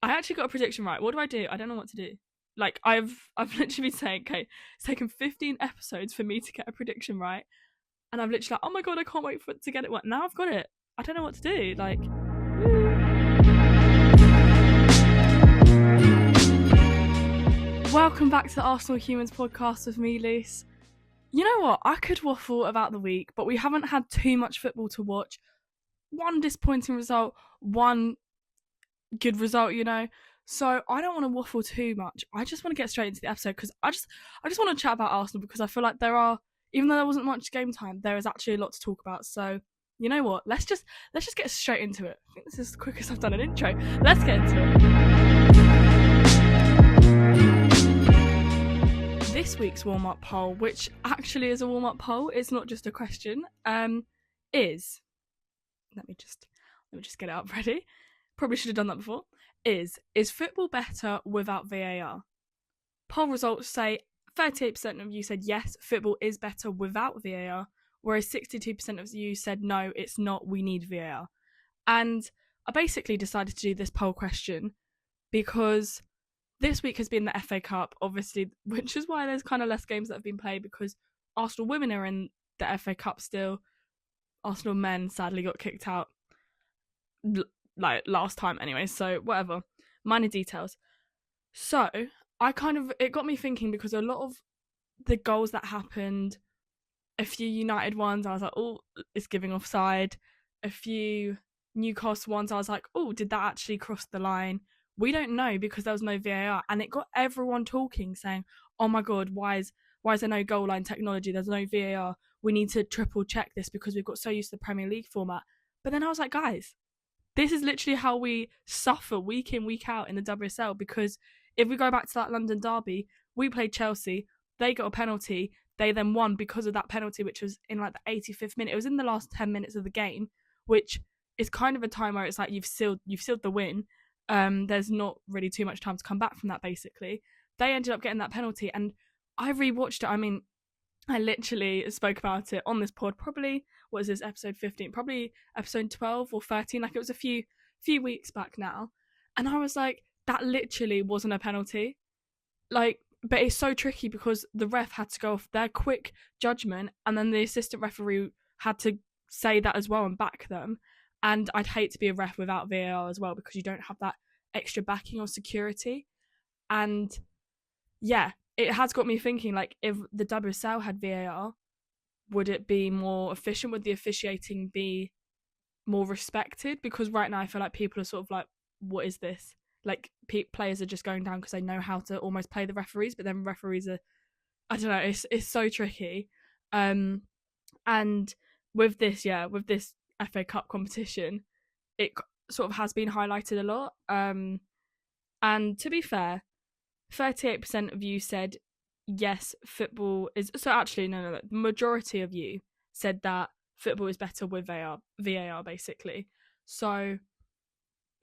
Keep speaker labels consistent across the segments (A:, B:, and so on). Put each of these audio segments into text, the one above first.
A: I actually got a prediction right. What do? I don't know what to do. Like, I've literally been saying, okay, it's taken 15 episodes for me to get a prediction right. And I've literally like, oh my God, I can't wait to get it right. Now I've got it. I don't know what to do. Like, welcome back to the Arsenal Humans podcast with me, Luce. You know what? I could waffle about the week, but we haven't had too much football to watch. One disappointing result, one good result, you know. So I don't want to waffle too much. I just want to get straight into the episode because I just want to chat about Arsenal because I feel like there are, even though there wasn't much game time, there is actually a lot to talk about. So you know what? Let's just get straight into it. I think this is the quickest I've done an intro. Let's get into it. This week's warm-up poll, which actually is a warm-up poll, it's not just a question, is, let me just get it up ready. Probably should have done that before. Is football better without VAR? Poll results say 38% of you said yes, football is better without VAR, whereas 62% of you said no, it's not, we need VAR. And I basically decided to do this poll question because this week has been the FA Cup, obviously, which is why there's kind of less games that have been played because Arsenal women are in the FA Cup still. Arsenal men sadly got kicked out like last time anyway, so whatever, minor details. So it got me thinking because a lot of the goals that happened, a few United ones I was like, oh, it's giving offside. A few Newcastle ones I was like, oh, did that actually cross the line? We don't know because there was no VAR, and it got everyone talking, saying, oh my God, why is there no goal line technology? There's no VAR, we need to triple check this because we've got so used to the Premier League format. But then I was like, guys, this is literally how we suffer week in, week out in the WSL, because if we go back to that London derby, we played Chelsea, they got a penalty, they then won because of that penalty, which was in like the 85th minute. It was in the last 10 minutes of the game, which is kind of a time where it's like you've sealed the win. There's not really too much time to come back from that, basically. They ended up getting that penalty, and I rewatched it. I mean, I literally spoke about it on this pod, probably, what is this, episode 15? Probably episode 12 or 13, like it was a few weeks back now. And I was like, that literally wasn't a penalty. Like, but it's so tricky because the ref had to go off their quick judgment, and then the assistant referee had to say that as well and back them. And I'd hate to be a ref without VAR as well because you don't have that extra backing or security. And yeah, it has got me thinking, like, if the WSL had VAR, would it be more efficient? Would the officiating be more respected? Because right now I feel like people are sort of like, what is this? Like, players are just going down because they know how to almost play the referees, but then referees are, I don't know, it's so tricky. And with this FA Cup competition, it sort of has been highlighted a lot. And to be fair, 38% of you said yes, football is... So actually, no. The majority of you said that football is better with VAR, basically. So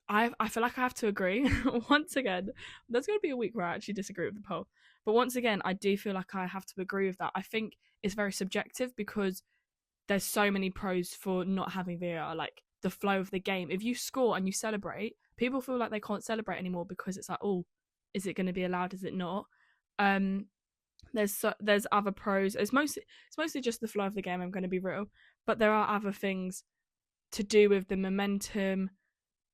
A: I feel like I have to agree. Once again, there's going to be a week where I actually disagree with the poll. But once again, I do feel like I have to agree with that. I think it's very subjective because there's so many pros for not having VAR, like the flow of the game. If you score and you celebrate, people feel like they can't celebrate anymore because it's like, oh, is it going to be allowed? Is it not? There's other pros. It's mostly just the flow of the game, I'm going to be real. But there are other things to do with the momentum.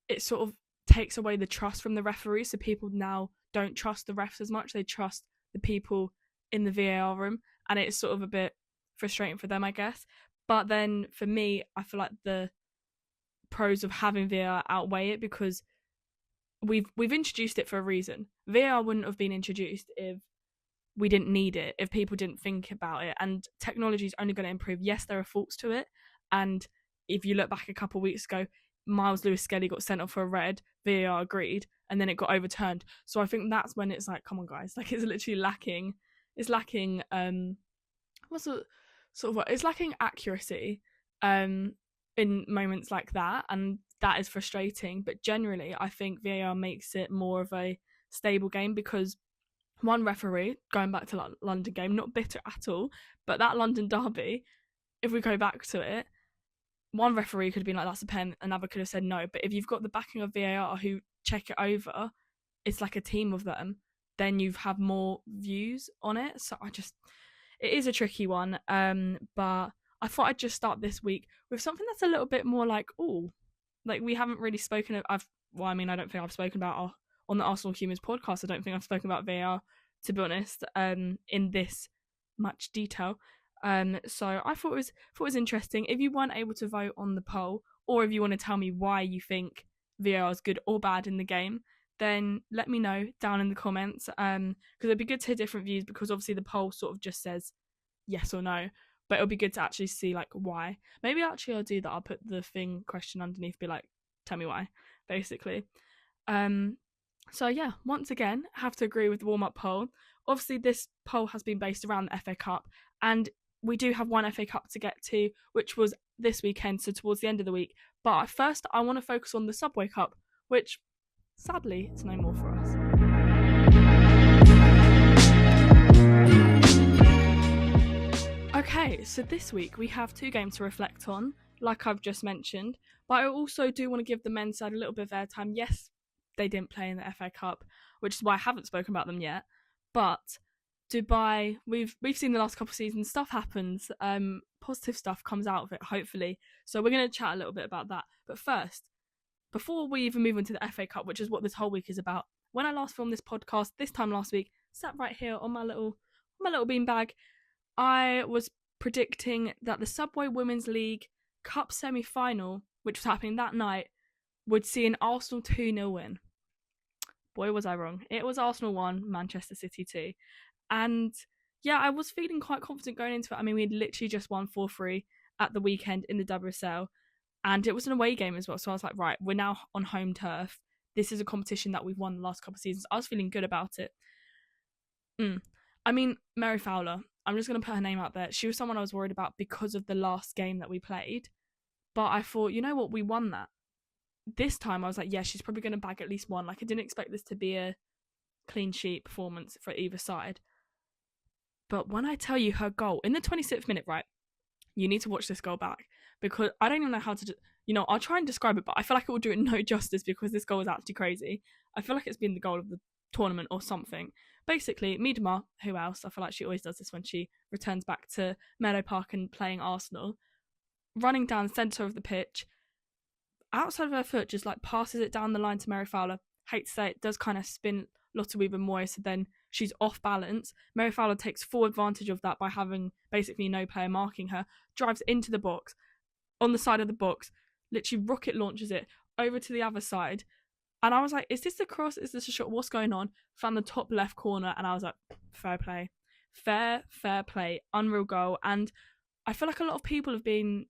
A: It sort of takes away the trust from the referees, so people now don't trust the refs as much. They trust the people in the VAR room, and it's sort of a bit frustrating for them, I guess. But then for me, I feel like the pros of having VAR outweigh it because we've introduced it for a reason. VAR wouldn't have been introduced if we didn't need it, if people didn't think about it. And technology is only going to improve. Yes, there are faults to it. And if you look back a couple of weeks ago, Miles Lewis-Skelly got sent off for a red, VAR agreed, and then it got overturned. So I think that's when it's like, come on, guys, like it's literally lacking. It's lacking it's lacking accuracy in moments like that, and that is frustrating. But generally, I think VAR makes it more of a stable game because one referee, going back to London game, not bitter at all, but that London derby, if we go back to it, one referee could have been like, that's a pen, another could have said no. But if you've got the backing of VAR who check it over, it's like a team of them, then you have more views on it. So it is a tricky one. But I thought I'd just start this week with something that's a little bit more like, like we haven't really spoken of. I don't think I've spoken about on the Arsenal Humans podcast. I don't think I've spoken about VAR, to be honest, in this much detail. So I thought it was interesting. If you weren't able to vote on the poll, or if you want to tell me why you think VAR is good or bad in the game, then let me know down in the comments. Because it'd be good to hear different views, because obviously the poll sort of just says yes or no, but it'll be good to actually see like why. Maybe actually I'll do that. I'll put the question underneath, be like, tell me why, basically. So yeah, once again, I have to agree with the warm-up poll. Obviously, this poll has been based around the FA Cup, and we do have one FA Cup to get to, which was this weekend, so towards the end of the week. But first, I want to focus on the Subway Cup, which, sadly, it's no more for us. Okay, so this week we have 2 games to reflect on, like I've just mentioned, but I also do want to give the men's side a little bit of airtime. Yes, they didn't play in the FA Cup, which is why I haven't spoken about them yet, but Dubai, we've seen the last couple of seasons, stuff happens, positive stuff comes out of it, hopefully, so we're going to chat a little bit about that. But first, before we even move into the FA Cup, which is what this whole week is about, when I last filmed this podcast, this time last week, sat right here on my little beanbag, I was predicting that the Subway Women's League Cup semi-final, which was happening that night, would see an Arsenal 2-0 win. Boy, was I wrong. It was Arsenal 1, Manchester City 2. And yeah, I was feeling quite confident going into it. I mean, we had literally just won 4-3 at the weekend in the WSL, and it was an away game as well. So I was like, right, we're now on home turf. This is a competition that we've won the last couple of seasons. I was feeling good about it. I mean, Mary Fowler, I'm just going to put her name out there. She was someone I was worried about because of the last game that we played. But I thought, you know what, we won that. This time I was like, yeah, she's probably going to bag at least one. Like, I didn't expect this to be a clean sheet performance for either side. But when I tell you her goal, in the 26th minute, right, you need to watch this goal back. Because I don't even know how to, I'll try and describe it, but I feel like it will do it no justice because this goal is actually crazy. I feel like it's been the goal of the tournament or something. Basically, Miedema, who else? I feel like she always does this when she returns back to Meadow Park and playing Arsenal, running down the centre of the pitch, outside of her foot, just like passes it down the line to Mary Fowler. Hate to say it, does kind of spin Lotte Wieber-Moy, so then she's off balance. Mary Fowler takes full advantage of that by having basically no player marking her, drives into the box, on the side of the box, literally rocket launches it over to the other side. And I was like, is this a cross? Is this a shot? What's going on? Found the top left corner, and I was like, fair play. Fair play. Unreal goal. And I feel like a lot of people have been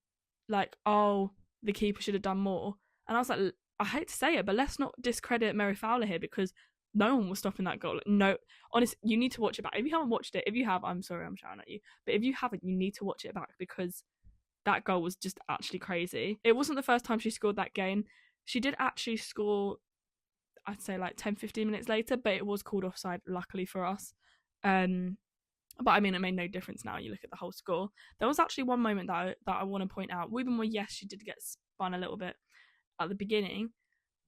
A: like, oh, the keeper should have done more. And I was like, I hate to say it, but let's not discredit Mary Fowler here, because no one was stopping that goal. No, honestly, you need to watch it back. If you haven't watched it, if you have, I'm sorry, I'm shouting at you. But if you haven't, you need to watch it back, because that goal was just actually crazy. It wasn't the first time she scored that game. She did actually score, I'd say like 10-15 minutes later, but it was called offside, luckily for us. But I mean, it made no difference now. You look at the whole score. There was actually one moment that I want to point out. Wieber-Moy, yes, she did get spun a little bit at the beginning,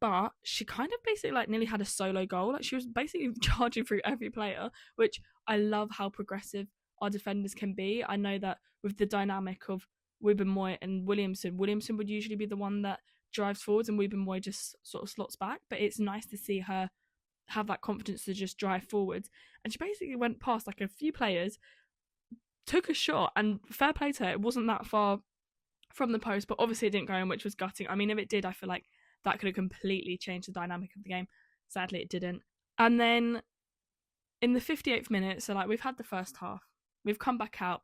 A: but she kind of basically like nearly had a solo goal. Like, she was basically charging through every player, which I love how progressive our defenders can be. I know that with the dynamic of Wieber-Moy and Williamson would usually be the one that drives forwards, and Wieber-Moy just sort of slots back, but it's nice to see her have that confidence to just drive forwards. And she basically went past like a few players, took a shot, and fair play to her, it wasn't that far from the post, but obviously it didn't go in, which was gutting. I mean, if it did, I feel like that could have completely changed the dynamic of the game. Sadly, it didn't. And then in the 58th minute, so like we've had the first half, we've come back out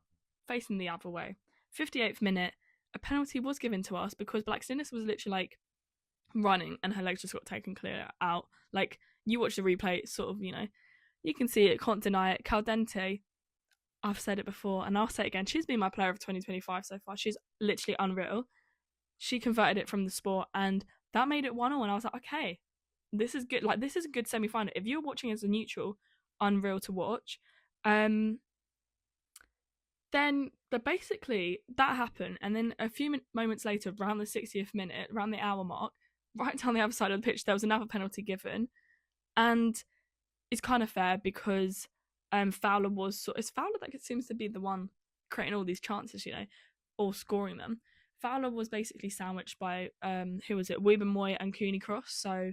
A: facing the other way. 58th minute, a penalty was given to us because Blackstenius was literally like running and her legs just got taken clear out. Like, you watch the replay, sort of, you can see it, can't deny it. Caldente, I've said it before and I'll say it again, she's been my player of 2025 so far. She's literally unreal. She converted it from the sport, and that made it 1-0, and I was like, okay, this is good. Like, this is a good semi-final. If you're watching as a neutral, unreal to watch. Then basically that happened, and then a few moments later, around the 60th minute, around the hour mark, right down the other side of the pitch, there was another penalty given, and it's kind of fair because Fowler was it's Fowler that seems to be the one creating all these chances, or scoring them. Fowler was basically sandwiched by who was it? Wiebermoy and Cooney Cross, so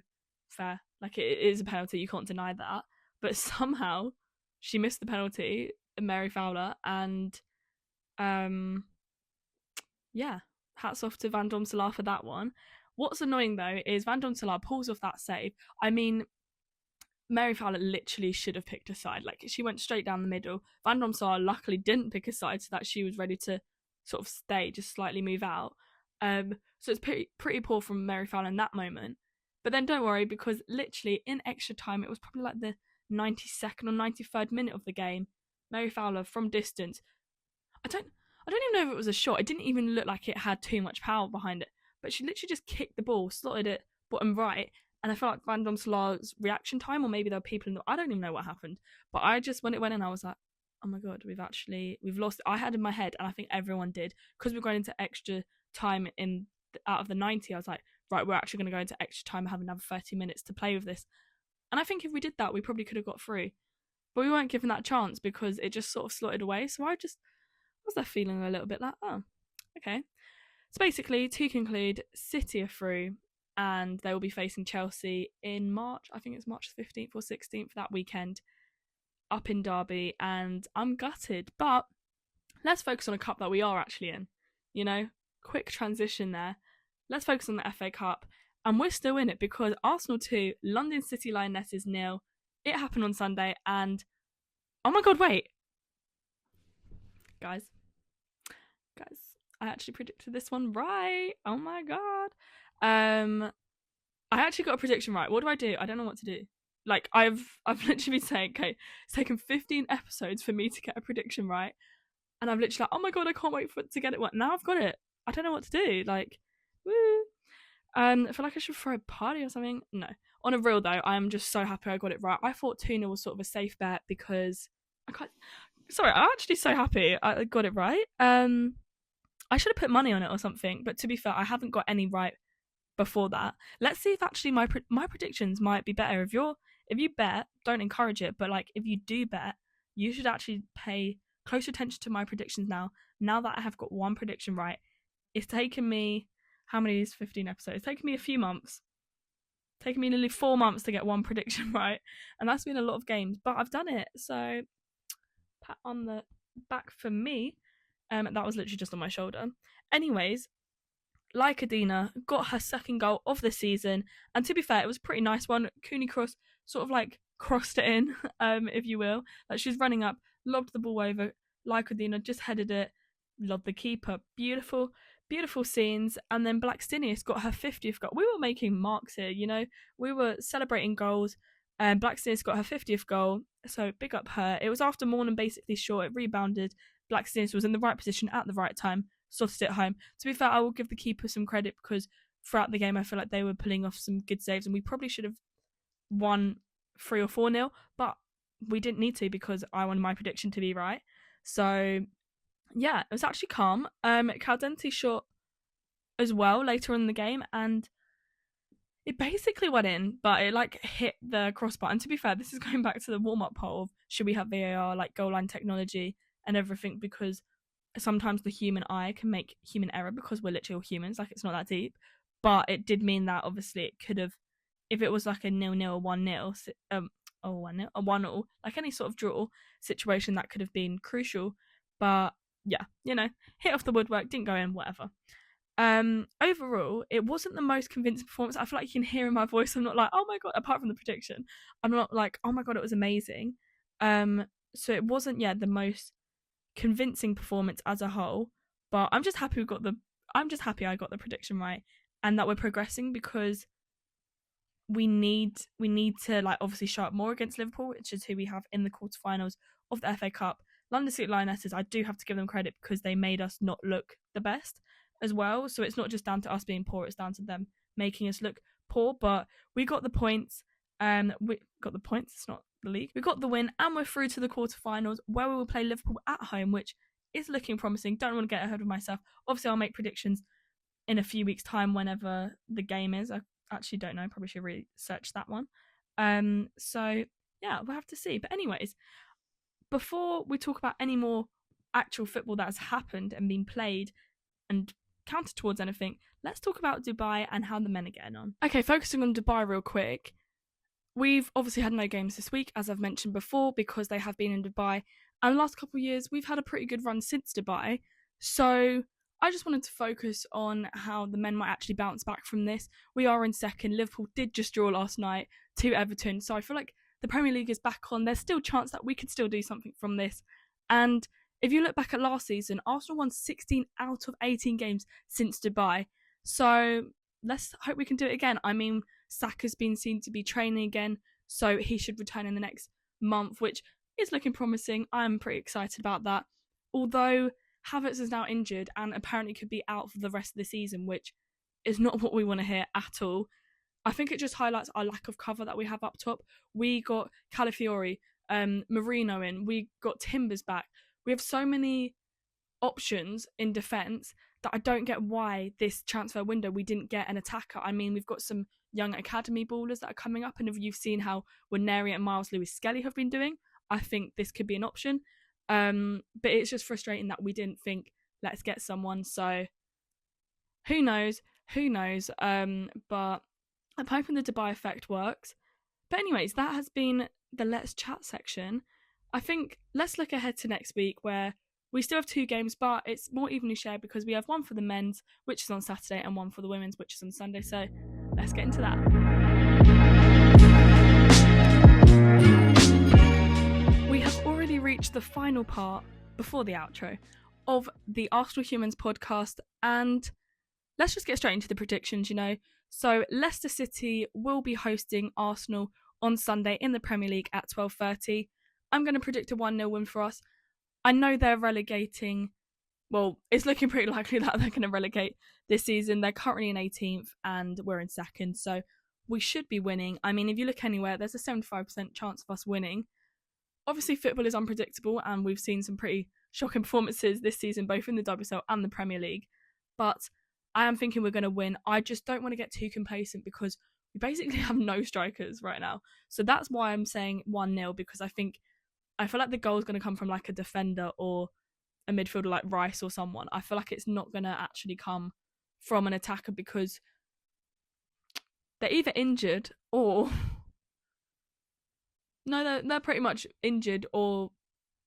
A: fair. Like, it is a penalty, you can't deny that. But somehow she missed the penalty, Mary Fowler, and yeah, hats off to Van Domselaar for that one. What's annoying though is Van Domselaar pulls off that save. I mean, Mary Fowler literally should have picked a side. Like, she went straight down the middle. Van Domselaar luckily didn't pick a side, so that she was ready to sort of stay, just slightly move out. So it's pretty poor from Mary Fowler in that moment. But then don't worry, because literally in extra time, it was probably like the 92nd or 93rd minute of the game. Mary Fowler from distance. I don't even know if it was a shot. It didn't even look like it had too much power behind it. But she literally just kicked the ball, slotted it bottom right. And I felt like Van Domselaar's reaction time, or maybe there were people I don't even know what happened. But I just, when it went in, I was like, oh my God, we've lost it. I had in my head, and I think everyone did, because we're going into extra time out of the 90, I was like, right, we're actually going to go into extra time and have another 30 minutes to play with this. And I think if we did that, we probably could have got through. But we weren't given that chance because it just sort of slotted away. So I was there feeling a little bit like, oh, okay. So basically, to conclude, City are through, and they will be facing Chelsea in March. I think it's March 15th or 16th that weekend, up in Derby, and I'm gutted. But let's focus on a cup that we are actually in. Quick transition there. Let's focus on the FA Cup, and we're still in it because Arsenal 2, London City Lionesses 0. It happened on Sunday, and oh my God, wait. Guys, I actually predicted this one right. Oh my God. I actually got a prediction right. What do? I don't know what to do. Like, I've literally been saying, okay, it's taken 15 episodes for me to get a prediction right, and I'm literally like, oh my God, I can't wait to get it right. Now I've got it. I don't know what to do. Like, woo. I feel like I should throw a party or something. No. On a real though, I'm just so happy I got it right. I thought 2-0 was sort of a safe bet because I'm actually so happy I got it right. I should have put money on it or something, but to be fair, I haven't got any right before that. Let's see if actually my predictions might be better. If you bet, don't encourage it, but like, if you do bet, you should actually pay close attention to my predictions now that I have got one prediction right. It's taken me, how many is 15 episodes? It's taken me a few months. It's taken me nearly 4 months to get one prediction right, and that's been a lot of games, but I've done it, so pat on the back for me. That was literally just on my shoulder. Anyways, Lycadina got her second goal of the season, and to be fair, it was a pretty nice one. Cooney Cross sort of like crossed it in, if you will. Like, she's running up, lobbed the ball over. Lycadina just headed it, lobbed the keeper. Beautiful scenes. And then Blackstenius got her 50th goal. We were making marks here, we were celebrating goals. Blackstenius got her 50th goal, so big up her. It was after Mornan basically short, it rebounded. Blackstenius was in the right position at the right time, sorted it home. To be fair, I will give the keeper some credit because throughout the game I feel like they were pulling off some good saves, and we probably should have won 3 or 4-0, but we didn't need to because I wanted my prediction to be right. So yeah, it was actually calm. Caldente shot as well later in the game, and it basically went in, but it like hit the crossbar. And to be fair, this is going back to the warm-up poll of should we have VAR, like goal line technology and everything, because sometimes the human eye can make human error because we're literally all humans, like it's not that deep. But it did mean that obviously it could have, if it was like a 0-0 or 1-0, or 1-0, a 1-0, like any sort of draw situation, that could have been crucial. But yeah, hit off the woodwork, didn't go in, whatever. Overall, it wasn't the most convincing performance. I feel like you can hear in my voice, I'm not like, oh my God, apart from the prediction, I'm not like, oh my God, it was amazing. So it wasn't, the most convincing performance as a whole, but I'm just happy I got the prediction right, and that we're progressing, because we need to like obviously show up more against Liverpool, which is who we have in the quarterfinals of the FA Cup. London City Lionesses, I do have to give them credit because they made us not look the best as well. So it's not just down to us being poor, it's down to them making us look poor. But we got the points. It's not the league. We got the win, and we're through to the quarterfinals, where we will play Liverpool at home, which is looking promising. Don't want to get ahead of myself. Obviously, I'll make predictions in a few weeks' time whenever the game is. actually don't know. Probably should research that one. So yeah, we'll have to see. But anyways, before we talk about any more actual football that has happened and been played and counted towards anything, let's talk about Dubai and how the men are getting on. Okay, focusing on Dubai real quick. We've obviously had no games this week, as I've mentioned before, because they have been in Dubai. And the last couple of years, we've had a pretty good run since Dubai. So I just wanted to focus on how the men might actually bounce back from this. We are in second. Liverpool did just draw last night to Everton. So I feel like the Premier League is back on. There's still a chance that we could still do something from this. And if you look back at last season, Arsenal won 16 out of 18 games since Dubai. So let's hope we can do it again. I mean, Saka's been seen to be training again, so he should return in the next month, which is looking promising. I'm pretty excited about that. Although Havertz is now injured and apparently could be out for the rest of the season, which is not what we want to hear at all. I think it just highlights our lack of cover that we have up top. We got Calafiori, Marino in, we got Timbers back. We have so many options in defence that I don't get why this transfer window we didn't get an attacker. I mean, we've got some young academy ballers that are coming up, and if you've seen how Waneri and Miles Lewis-Skelly have been doing, I think this could be an option. But it's just frustrating that we didn't think, let's get someone. So who knows? But I'm hoping the Dubai effect works. But anyways, that has been the Let's Chat section. I think let's look ahead to next week, where we still have 2 games, but it's more evenly shared because we have one for the men's, which is on Saturday, and one for the women's, which is on Sunday. So let's get into that. We have already reached the final part, before the outro, of the Arsenal Humans podcast, and let's just get straight into the predictions, So Leicester City will be hosting Arsenal on Sunday in the Premier League at 12:30. I'm going to predict a 1-0 win for us. I know they're relegating. Well, it's looking pretty likely that they're going to relegate this season. They're currently in 18th and we're in second, so we should be winning. I mean, if you look anywhere, there's a 75% chance of us winning. Obviously, football is unpredictable, and we've seen some pretty shocking performances this season, both in the WSL and the Premier League. But I am thinking we're going to win. I just don't want to get too complacent because we basically have no strikers right now. So that's why I'm saying 1-0, because I feel like the goal is going to come from like a defender or a midfielder like Rice or someone. I feel like it's not going to actually come from an attacker because they're either injured or... No, they're pretty much injured, or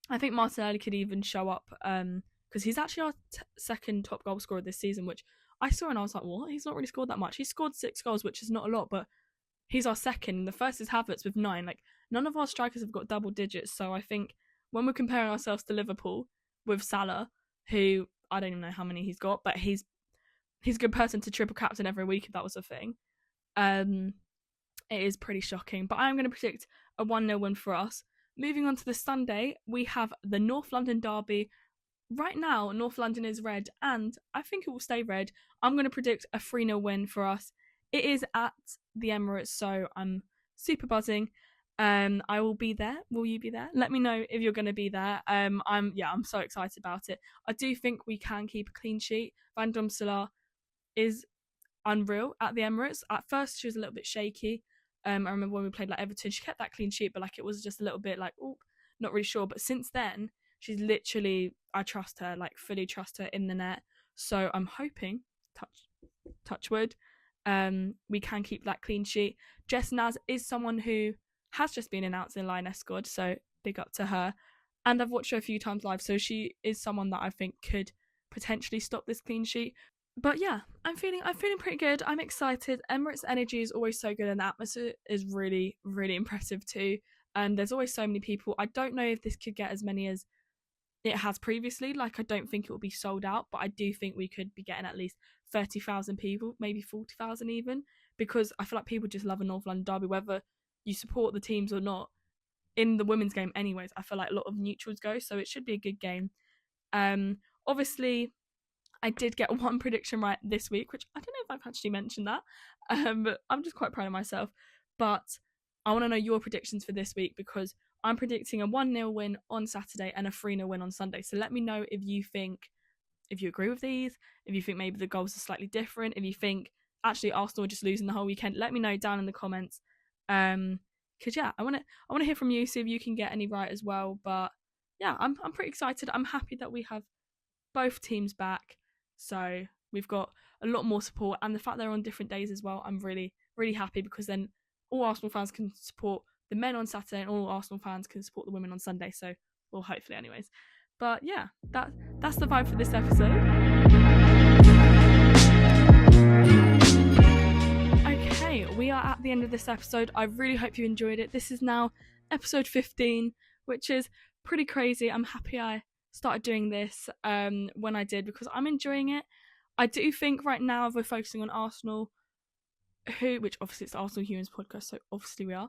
A: I think Martinelli could even show up because he's actually our second top goal scorer this season, which I saw and I was like, what? He's not really scored that much. He scored 6 goals, which is not a lot, but he's our second. The first is Havertz with 9. Like, none of our strikers have got double digits, so I think when we're comparing ourselves to Liverpool with Salah, who I don't even know how many he's got, but he's a good person to triple captain every week if that was a thing. It is pretty shocking, but I am going to predict a 1-0 win for us. Moving on to the Sunday, we have the North London derby. Right now, North London is red, and I think it will stay red. I'm going to predict a 3-0 win for us. It is at the Emirates, so I'm super buzzing. I will be there. Will you be there? Let me know if you're going to be there. I'm so excited about it. I do think we can keep a clean sheet. Van Domselaar is unreal at the Emirates. At first, she was a little bit shaky. I remember when we played like Everton, she kept that clean sheet, but like it was just a little bit like, oh, not really sure. But since then, she's literally, I trust her, like fully trust her in the net. So I'm hoping, touch wood, we can keep that clean sheet. Jess Naz is someone who has just been announced in Lioness squad, so big up to her. And I've watched her a few times live, so she is someone that I think could potentially stop this clean sheet. But yeah, I'm feeling pretty good. I'm excited. Emirates energy is always so good, and the atmosphere is really, really impressive too. And there's always so many people. I don't know if this could get as many as it has previously. Like, I don't think it will be sold out, but I do think we could be getting at least 30,000 people, maybe 40,000 even, because I feel like people just love a North London derby, whether you support the teams or not. In the women's game anyways, I feel like a lot of neutrals go, so it should be a good game. Obviously, I did get one prediction right this week, which I don't know if I've actually mentioned that. But I'm just quite proud of myself. But I want to know your predictions for this week, because I'm predicting a 1-0 win on Saturday and a 3-0 win on Sunday. So let me know if you agree with these, if you think maybe the goals are slightly different, if you think actually Arsenal just losing the whole weekend? Let me know down in the comments. Because I want to hear from you, see if you can get any right as well. But yeah, I'm pretty excited. I'm happy that we have both teams back, so we've got a lot more support, and the fact they're on different days as well, I'm really, really happy, because then all Arsenal fans can support the men on Saturday and all Arsenal fans can support the women on Sunday. So, well, hopefully anyways. But yeah, that's the vibe for this episode. Okay, we are at the end of this episode. I really hope you enjoyed it. This is now episode 15, which is pretty crazy. I'm happy I started doing this when I did, because I'm enjoying it. I do think right now, if we're focusing on Arsenal, which obviously it's the Arsenal Humans podcast, so obviously we are.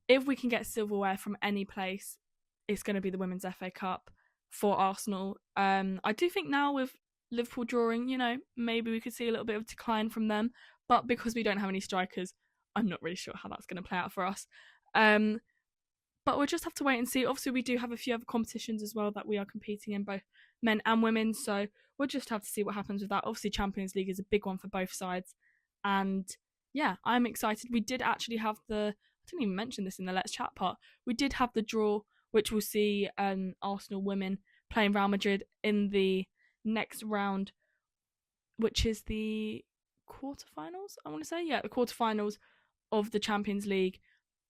A: If we can get silverware from any place, it's going to be the Women's FA Cup for Arsenal. I do think now with Liverpool drawing, maybe we could see a little bit of decline from them, but because we don't have any strikers, I'm not really sure how that's going to play out for us. But we'll just have to wait and see. Obviously, we do have a few other competitions as well that we are competing in, both men and women, so we'll just have to see what happens with that. Obviously, Champions League is a big one for both sides, and yeah, I'm excited. We did actually have I didn't even mention this in the Let's Chat part, we did have the draw, which will see Arsenal women playing Real Madrid in the next round, which is the quarterfinals, I want to say. Yeah, the quarterfinals of the Champions League.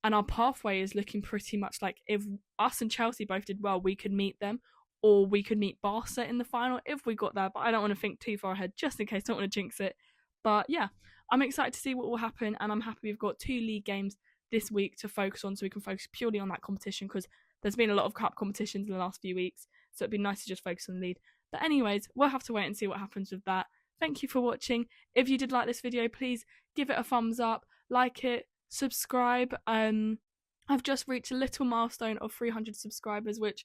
A: And our pathway is looking pretty much like, if us and Chelsea both did well, we could meet them, or we could meet Barca in the final if we got there. But I don't want to think too far ahead, just in case. I don't want to jinx it. But yeah, I'm excited to see what will happen, and I'm happy we've got 2 league games this week to focus on, so we can focus purely on that competition, because there's been a lot of cup competitions in the last few weeks, so it'd be nice to just focus on the lead. But anyways, we'll have to wait and see what happens with that. Thank you for watching. If you did like this video, please give it a thumbs up, like it, subscribe. I've just reached a little milestone of 300 subscribers, which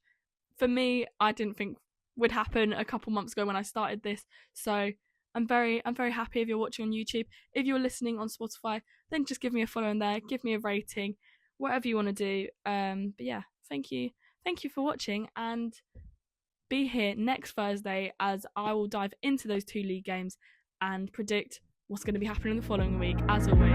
A: for me, I didn't think would happen a couple months ago when I started this. So I'm very happy. If you're watching on YouTube, if you're listening on Spotify, then just give me a follow in there, give me a rating, whatever you want to do. But yeah, thank you for watching, and be here next Thursday as I will dive into those 2 league games and predict what's going to be happening the following week, as always.